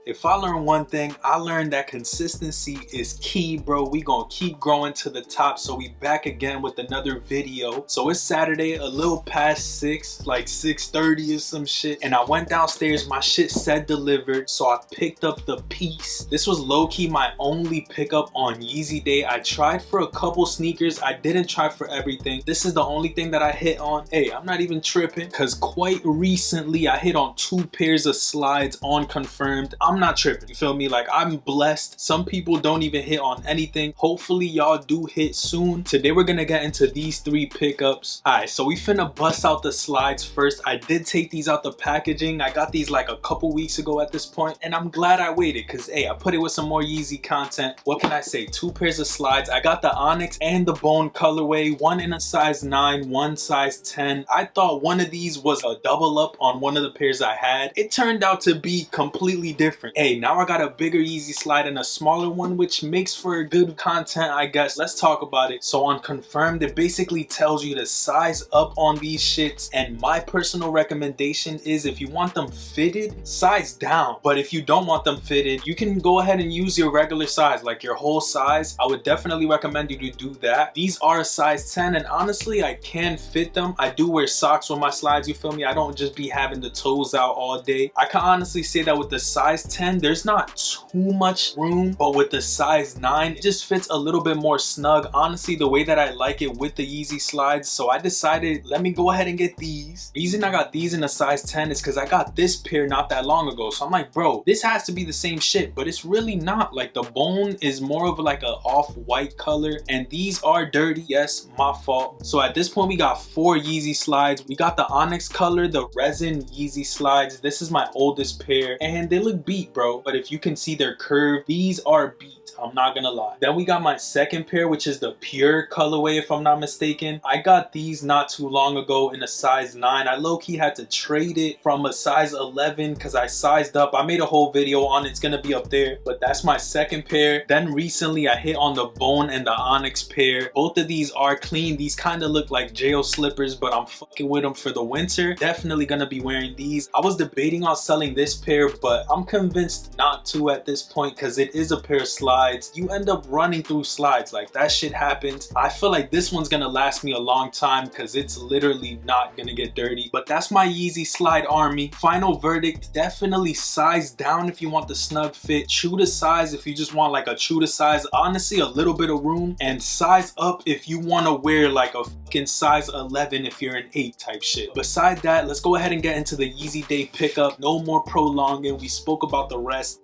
If I learned one thing, I learned that consistency is key, bro. We gonna keep growing to the top. So we back again with another video. So it's Saturday, a little past 6, like 6:30 or some shit. And I went downstairs, my shit said delivered. So I picked up the piece. This was low-key my only pickup on Yeezy Day. I tried for a couple sneakers. I didn't try for everything. This is the only thing that I hit on. Hey, I'm not even tripping, because quite recently I hit on 2 pairs of slides on confirmed. I'm not tripping, you feel me? Like, I'm blessed. Some people don't even hit on anything. Hopefully y'all do hit soon. Today we're gonna get into these 3 pickups. All right, so we finna bust out the slides first. I did take these out the packaging. I got these like a couple weeks ago at this point, and I'm glad I waited, because hey, I put it with some more Yeezy content. What can I say? 2 pairs of slides. I got the onyx and the bone colorway, one in a size 9, one size 10. I thought one of these was a double up on one of the pairs I had. It turned out to be completely different. Hey, now I got a bigger Yeezy slide and a smaller one, which makes for good content, I guess. Let's talk about it. So on confirmed, it basically tells you to size up on these shits, and my personal recommendation is, if you want them fitted, size down. But if you don't want them fitted, you can go ahead and use your regular size, like your whole size. I would definitely recommend you to do that. These are a size 10, and honestly, I can fit them. I do wear socks with my slides, you feel me? I don't just be having the toes out all day. I can honestly say that with the size 10, there's not too much room, but with the size 9, it just fits a little bit more snug. Honestly, the way that I like it with the Yeezy slides. So I decided, let me go ahead and get these. The reason I got these in a size 10 is because I got this pair not that long ago. So I'm like, bro, this has to be the same shit, but it's really not. Like, the bone is more of like a off-white color, and these are dirty. Yes, my fault. So at this point, we got 4 Yeezy slides. We got the onyx color, the resin Yeezy slides. This is my oldest pair, and they look beat, bro. But if you can see their curve, these are beat. I'm not gonna lie. Then we got my second pair, which is the pure colorway, if I'm not mistaken. I got these not too long ago in a size 9. I low-key had to trade it from a size 11 because I sized up. I made a whole video on it. It's gonna be up there. But that's my second pair. Then recently I hit on the bone and the onyx pair. Both of these are clean. These kind of look like jail slippers, but I'm fucking with them for the winter. Definitely gonna be wearing these. I was debating on selling this pair, but I'm convinced not to at this point, because it is a pair of slides. You end up running through slides, like that shit happens. I feel like this one's gonna last me a long time because it's literally not gonna get dirty. But that's my Yeezy slide army. Final verdict, definitely size down if you want the snug fit. True to size if you just want like a true to size, honestly a little bit of room. And size up if you want to wear like a fucking size 11 if you're an 8 type shit. Beside that, let's go ahead and get into the Yeezy Day pickup. No more prolonging. We spoke about the rest.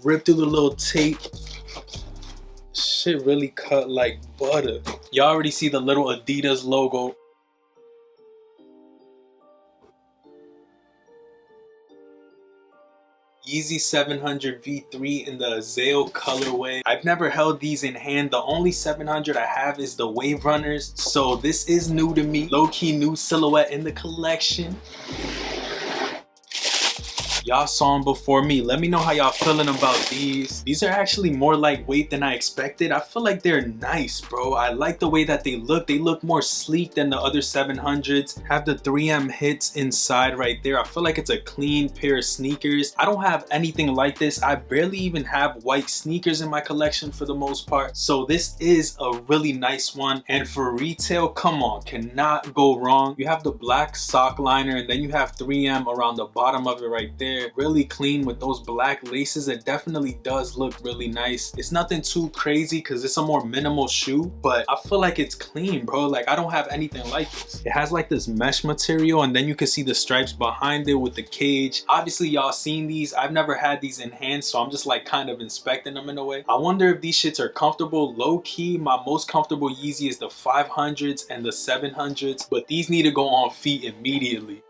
Rip through the little tape. Shit really cut like butter. You already see the little Adidas logo. Yeezy 700 V3 in the azael colorway. I've never held these in hand. The only 700 I have is the Wave Runners. So this is new to me. Low-key new silhouette in the collection. Y'all saw them before me. Let me know how y'all feeling about these. These are actually more lightweight than I expected. I feel like they're nice, bro. I like the way that they look. They look more sleek than the other 700s. Have the 3M hits inside right there. I feel like it's a clean pair of sneakers. I don't have anything like this. I barely even have white sneakers in my collection for the most part. So this is a really nice one. And for retail, come on, cannot go wrong. You have the black sock liner, and then you have 3M around the bottom of it right there. Really clean with those black laces. It definitely does look really nice. It's nothing too crazy because it's a more minimal shoe, but I feel like it's clean, bro. Like, I don't have anything like this. It has like this mesh material, and then you can see the stripes behind it with the cage. Obviously y'all seen these. I've never had these in hand, so I'm just like kind of inspecting them in a way. I wonder if these shits are comfortable. Low-key, my most comfortable Yeezy is the 500s and the 700s, but these need to go on feet immediately.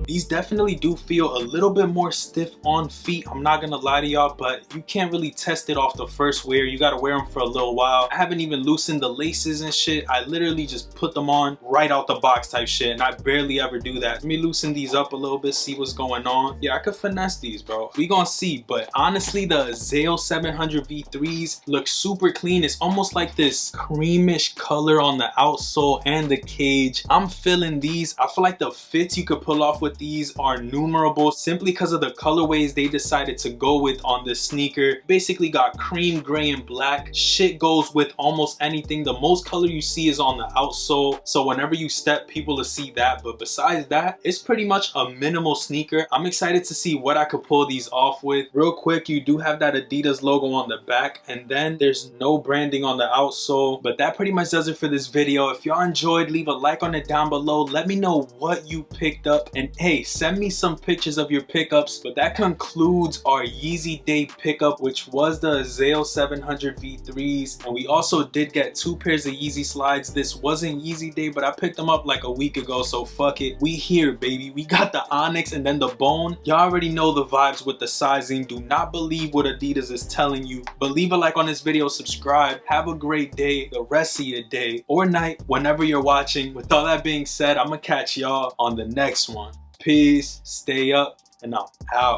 These definitely do feel a little bit more stiff on feet, I'm not gonna lie to y'all, but you can't really test it off the first wear. You gotta wear them for a little while. I haven't even loosened the laces and shit. I literally just put them on right out the box type shit, and I barely ever do that. Let me loosen these up a little bit, see what's going on. Yeah, I could finesse these, bro. We gonna see, but honestly, the Azael 700 V3s look super clean. It's almost like this creamish color on the outsole and the cage. I'm feeling these. I feel like the fits you could pull off with these are numerable simply because of the colorways they decided to go with on this sneaker. Basically got cream, gray, and black. Shit goes with almost anything. The most color you see is on the outsole, so whenever you step, people will see that. But besides that, it's pretty much a minimal sneaker. I'm excited to see what I could pull these off with. Real quick, you do have that Adidas logo on the back, and then there's no branding on the outsole. But that pretty much does it for this video. If y'all enjoyed, leave a like on it down below. Let me know what you picked up, and hey, send me some pictures of your pickups. But that concludes our Yeezy Day pickup, which was the Azael 700 V3s, and we also did get 2 pairs of Yeezy slides. This wasn't Yeezy Day, but I picked them up like a week ago, so fuck it. We here, baby. We got the Onyx and then the Bone. Y'all already know the vibes with the sizing. Do not believe what Adidas is telling you, but leave a like on this video, subscribe. Have a great day, the rest of your day or night, whenever you're watching. With all that being said, I'm gonna catch y'all on the next one. Peace, stay up, and I'm out.